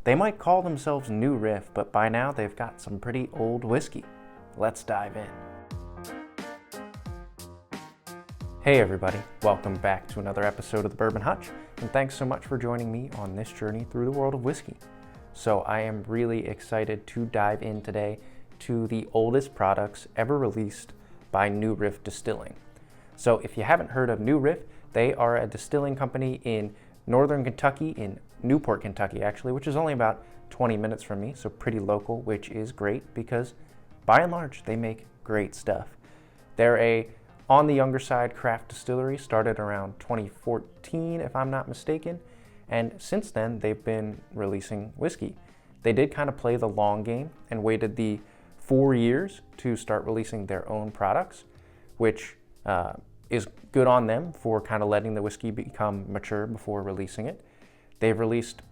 They might call themselves New Riff, but by now they've got some pretty old whiskey. Let's dive in. Hey everybody, welcome back to another episode of the Bourbon Hutch, and thanks so much for joining me on this journey through the world of whiskey. So I am really excited to dive in today to the oldest products ever released by New Riff Distilling. So if you haven't heard of New Riff, they are a distilling company in northern Kentucky, in Newport, Kentucky actually, which is only about 20 minutes from me, so pretty local, which is great because by and large they make great stuff. They're a on the younger side craft distillery, started around 2014 if I'm not mistaken, and since then they've been releasing whiskey. They did kind of play the long game and waited the 4 years to start releasing their own products, which is good on them for kind of letting the whiskey become mature before releasing it. They've released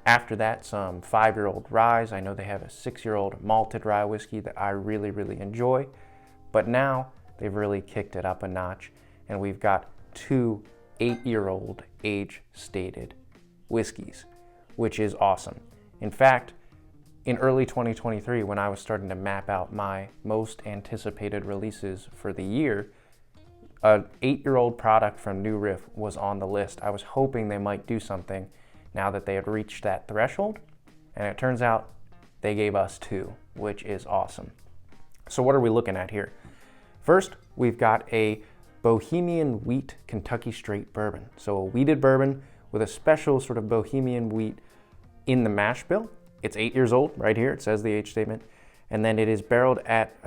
after that some 5-year-old ryes. I know they have a 6-year-old malted rye whiskey that I really enjoy, but now they've really kicked it up a notch, and we've got 2 8-year-old age-stated whiskeys, which is awesome. In fact, in early 2023, when I was starting to map out my most anticipated releases for the year, an 8-year-old product from New Riff was on the list. I was hoping they might do something now that they had reached that threshold, and it turns out they gave us 2, which is awesome. So what are we looking at here? First, we've got a Bohemian Wheat Kentucky Straight Bourbon. So a wheated bourbon with a special sort of Bohemian wheat in the mash bill. It's 8 years old, right here, it says the age statement. And then it is barreled at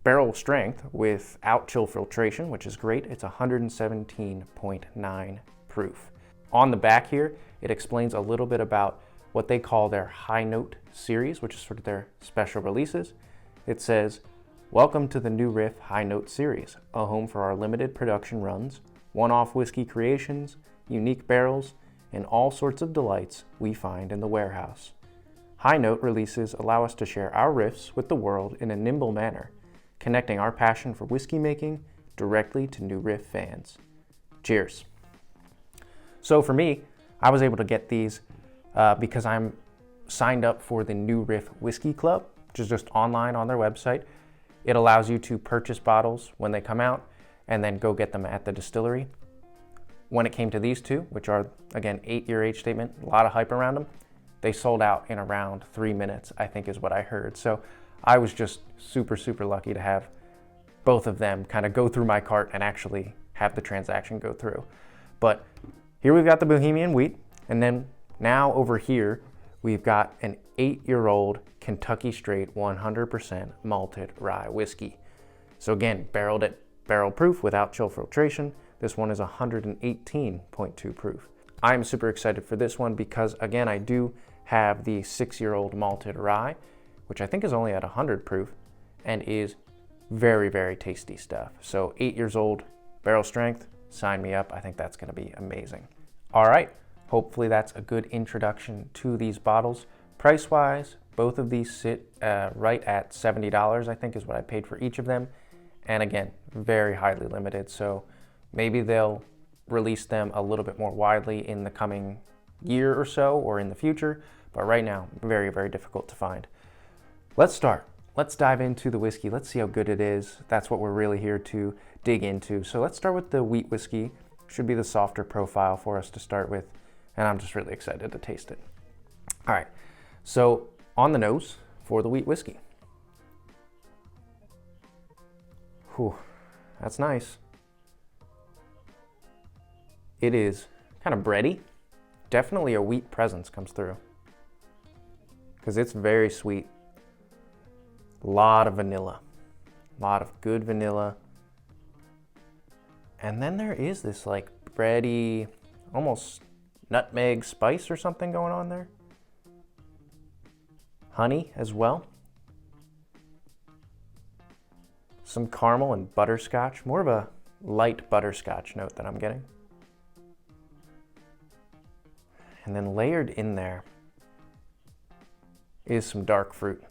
barrel strength without chill filtration, which is great. It's 117.9 proof. On the back here, it explains a little bit about what they call their high note series, which is sort of their special releases. It says, "Welcome to the New Riff High Note series, a home for our limited production runs, one-off whiskey creations, unique barrels, and all sorts of delights we find in the warehouse. High Note releases allow us to share our riffs with the world in a nimble manner, connecting our passion for whiskey making directly to New Riff fans. Cheers." So for me, I was able to get these because I'm signed up for the New Riff Whiskey Club, which is just online on their website. It allows you to purchase bottles when they come out and then go get them at the distillery. When it came to these 2, which are, again, 8-year age statement, a lot of hype around them, they sold out in around 3 minutes, I think is what I heard. So I was just super lucky to have both of them kind of go through my cart and actually have the transaction go through. But here we've got the Bohemian Wheat, and then now over here, we've got an 8-year-old Kentucky Straight 100% malted rye whiskey. So again, barreled at barrel proof without chill filtration. This one is 118.2 proof. I'm super excited for this one because, again, I do have the 6-year-old malted rye, which I think is only at 100 proof and is very tasty stuff. So 8 years old, barrel strength, sign me up. I think that's gonna be amazing. All right, hopefully that's a good introduction to these bottles. Price-wise, both of these sit right at $70, I think is what I paid for each of them. And again, very highly limited, so maybe they'll release them a little bit more widely in the coming year or so or in the future, but right now, very difficult to find. Let's start. Let's dive into the whiskey. Let's see how good it is. That's what we're really here to dig into. So let's start with the wheat whiskey. Should be the softer profile for us to start with, and I'm just really excited to taste it. All right, so on the nose for the wheat whiskey. Whew, that's nice. It is kind of bready. Definitely a wheat presence comes through because it's very sweet. A lot of vanilla, a lot of good vanilla. And then there is this like bready, almost nutmeg spice or something going on there. Honey as well. Some caramel and butterscotch, more of a light butterscotch note that I'm getting. And then layered in there is some dark fruit.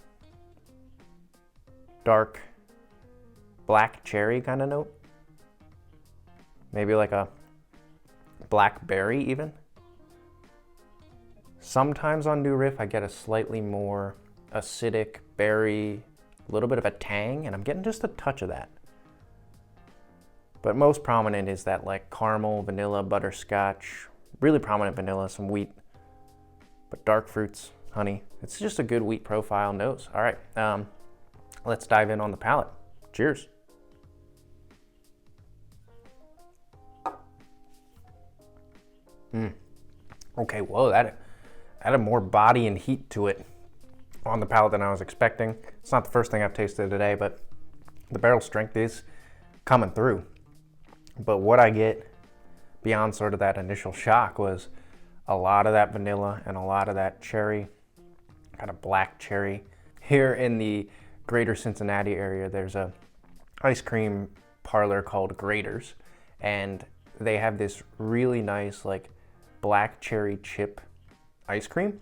Dark black cherry kind of note. Maybe like a blackberry even. Sometimes on New Riff, I get a slightly more acidic berry, a little bit of a tang, and I'm getting just a touch of that. But most prominent is that like caramel, vanilla, butterscotch, really prominent vanilla, some wheat, but dark fruits, honey. It's just a good wheat profile nose. All right, let's dive in on the palate. Cheers. Okay, whoa, that had more body and heat to it on the palate than I was expecting. It's not the first thing I've tasted today, but the barrel strength is coming through. But what I get beyond sort of that initial shock was a lot of that vanilla and a lot of that cherry, kind of black cherry. Here in the greater Cincinnati area, there's a ice cream parlor called Grater's, and they have this really nice like black cherry chip ice cream.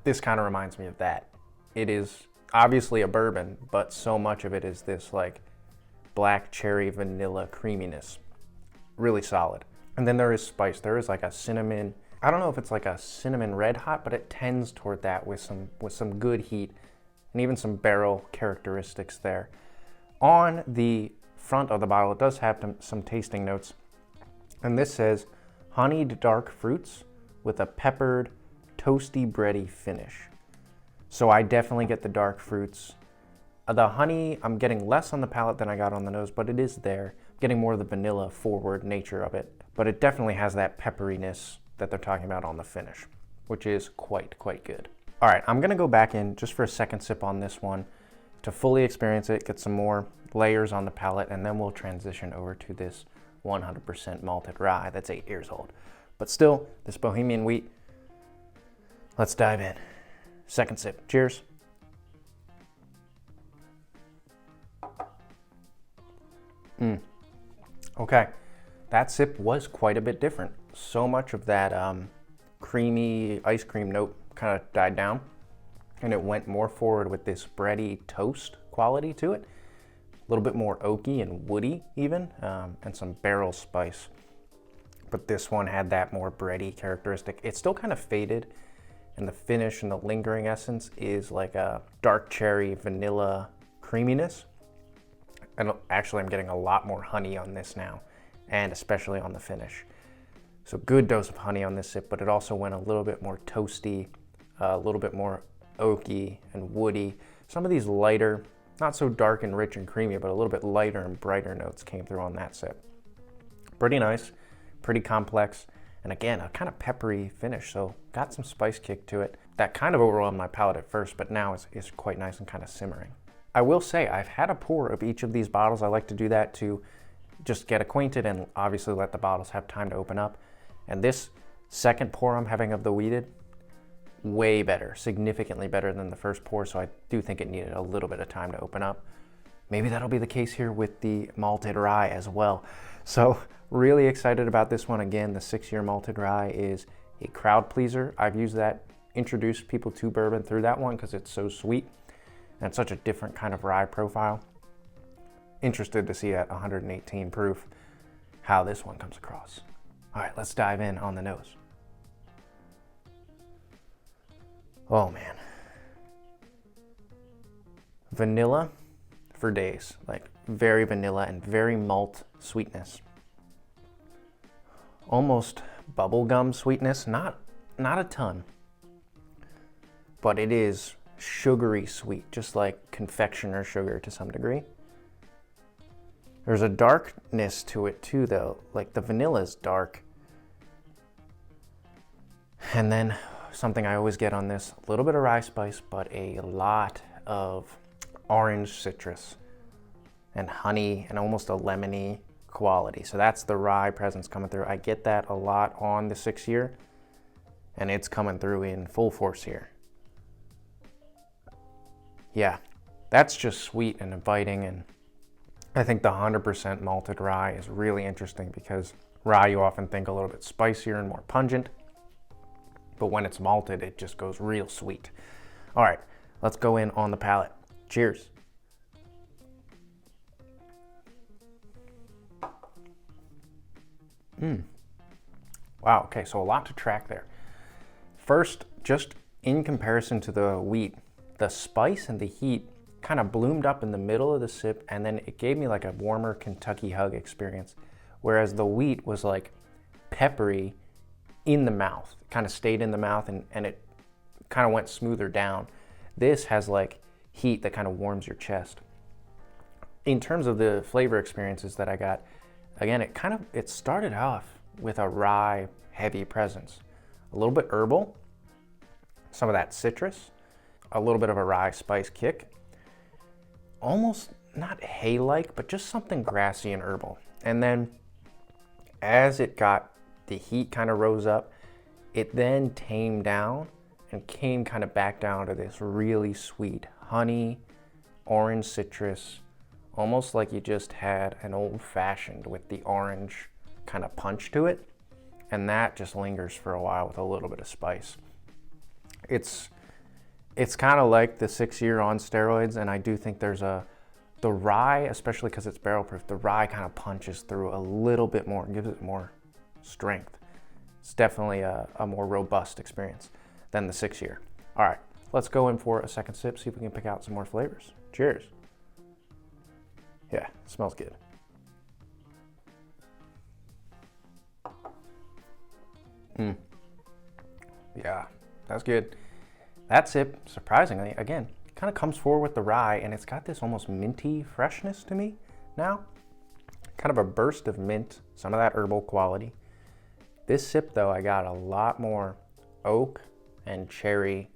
This kind of reminds me of that. It is obviously a bourbon, but so much of it is this like black cherry vanilla creaminess. Really solid. And then there is spice. There is like a cinnamon, I don't know if it's like a cinnamon red hot, but it tends toward that with some good heat and even some barrel characteristics there. On the front of the bottle, it does have some tasting notes. And this says honeyed dark fruits with a peppered, toasty, bready finish. So I definitely get the dark fruits. The honey, I'm getting less on the palate than I got on the nose, but it is there. I'm getting more of the vanilla forward nature of it, but it definitely has that pepperiness that they're talking about on the finish, which is quite good. All right, I'm gonna go back in just for a second sip on this one to fully experience it, get some more layers on the palate, and then we'll transition over to this 100% malted rye that's 8 years old. But still, this Bohemian Wheat, let's dive in. Second sip, cheers. Okay, that sip was quite a bit different. So much of that creamy ice cream note kind of died down, and it went more forward with this bready toast quality to it. A little bit more oaky and woody even, and some barrel spice. But this one had that more bready characteristic. It's still kind of faded, and the finish and the lingering essence is like a dark cherry vanilla creaminess. And actually I'm getting a lot more honey on this now, and especially on the finish. So good dose of honey on this sip, but it also went a little bit more toasty, a little bit more oaky and woody. Some of these lighter, not so dark and rich and creamy, but a little bit lighter and brighter notes came through on that sip. Pretty nice, pretty complex, and again, a kind of peppery finish, so got some spice kick to it. That kind of overwhelmed my palate at first, but now it's quite nice and kind of simmering. I will say I've had a pour of each of these bottles. I like to do that to just get acquainted and obviously let the bottles have time to open up. And this second pour I'm having of the wheated, way better, significantly better than the first pour, so I do think it needed a little bit of time to open up. Maybe that'll be the case here with the malted rye as well. So really excited about this one. Again, the 6-year malted rye is a crowd pleaser. I've used that, introduced people to bourbon through that one because it's so sweet. And it's such a different kind of rye profile. Interested to see at 118 proof how this one comes across. All right, let's dive in on the nose. Oh man. Vanilla for days, like very vanilla and very malt sweetness. Almost bubblegum sweetness, not a ton, but it is sugary sweet, just like confectioner sugar to some degree. There's a darkness to it too though, like the vanilla is dark. And then something I always get on this, a little bit of rye spice, but a lot of orange citrus and honey and almost a lemony quality. So that's the rye presence coming through. I get that a lot on the 6-year, and it's coming through in full force here. Yeah, that's just sweet and inviting, and I think the 100% malted rye is really interesting because rye you often think a little bit spicier and more pungent, but when it's malted, it just goes real sweet. All right, let's go in on the palate. Cheers. Wow, okay, so a lot to track there. First, just in comparison to the wheat, the spice and the heat kind of bloomed up in the middle of the sip, and then it gave me like a warmer Kentucky hug experience. Whereas the wheat was like peppery in the mouth, kind of stayed in the mouth, and it kind of went smoother down. This has like heat that kind of warms your chest. In terms of the flavor experiences that I got, again, it started off with a rye heavy presence, a little bit herbal, some of that citrus, a little bit of a rye spice kick, almost not hay-like, but just something grassy and herbal. And then as the heat kind of rose up, it then tamed down and came kind of back down to this really sweet honey, orange citrus, almost like you just had an old-fashioned with the orange kind of punch to it. And that just lingers for a while with a little bit of spice. It's kind of like the 6-year on steroids, and I do think the rye, especially because it's barrel proof, the rye kind of punches through a little bit more and gives it more strength. It's definitely a more robust experience than the 6-year. All right, let's go in for a second sip, see if we can pick out some more flavors. Cheers. Yeah, it smells good. Yeah, that's good. That sip, surprisingly, again, kind of comes forward with the rye, and it's got this almost minty freshness to me now. Kind of a burst of mint, some of that herbal quality. This sip, though, I got a lot more oak and cherry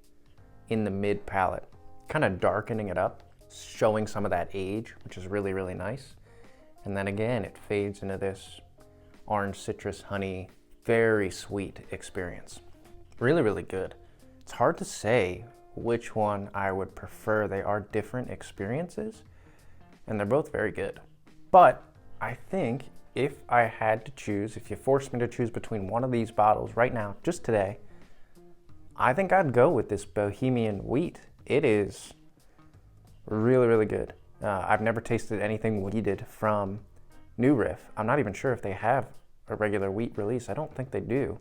in the mid palate, kind of darkening it up, showing some of that age, which is really, really nice. And then again, it fades into this orange citrus honey, very sweet experience. Really, really good. It's hard to say which one I would prefer. They are different experiences, and they're both very good. But I think if I had to choose, if you forced me to choose between one of these bottles right now, just today, I think I'd go with this Bohemian Wheat. It is really, really good. I've never tasted anything wheated from New Riff. I'm not even sure if they have a regular wheat release. I don't think they do.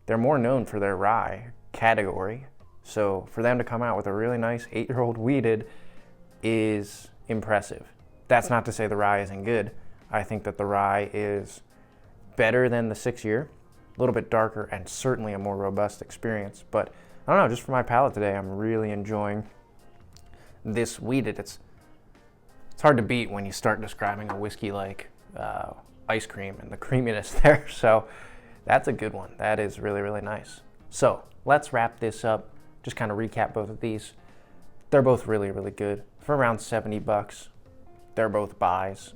They're more known for their rye category. So for them to come out with a really nice 8-year-old wheated is impressive. That's not to say the rye isn't good. I think that the rye is better than the 6-year, a little bit darker, and certainly a more robust experience. But I don't know, just for my palate today, I'm really enjoying this wheated. It's hard to beat when you start describing a whiskey like ice cream and the creaminess there. So that's a good one. That is really, really nice. So let's wrap this up. Just kind of recap both of these. They're both really, really good for around $70. They're both buys.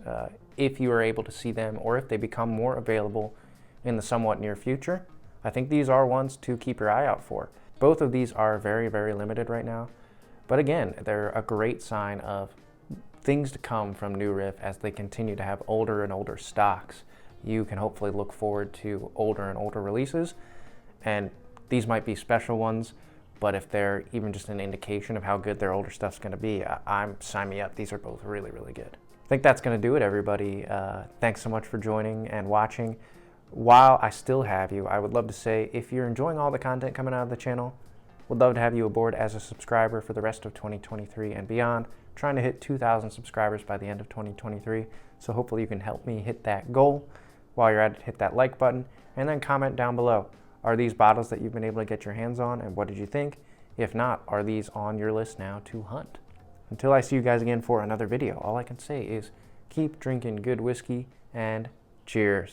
If you are able to see them, or if they become more available in the somewhat near future, I think these are ones to keep your eye out for. Both of these are very, very limited right now. But again, they're a great sign of things to come from New Riff as they continue to have older and older stocks. You can hopefully look forward to older and older releases, and these might be special ones, but if they're even just an indication of how good their older stuff's going to be, sign me up. These are both really, really good. I think that's going to do it, everybody. Thanks so much for joining and watching. While I still have you, I would love to say, if you're enjoying all the content coming out of the channel, would love to have you aboard as a subscriber for the rest of 2023 and beyond. Trying to hit 2,000 subscribers by the end of 2023, so hopefully you can help me hit that goal. While you're at it, hit that like button, and then comment down below. Are these bottles that you've been able to get your hands on, and what did you think? If not, are these on your list now to hunt? Until I see you guys again for another video, all I can say is keep drinking good whiskey, and cheers.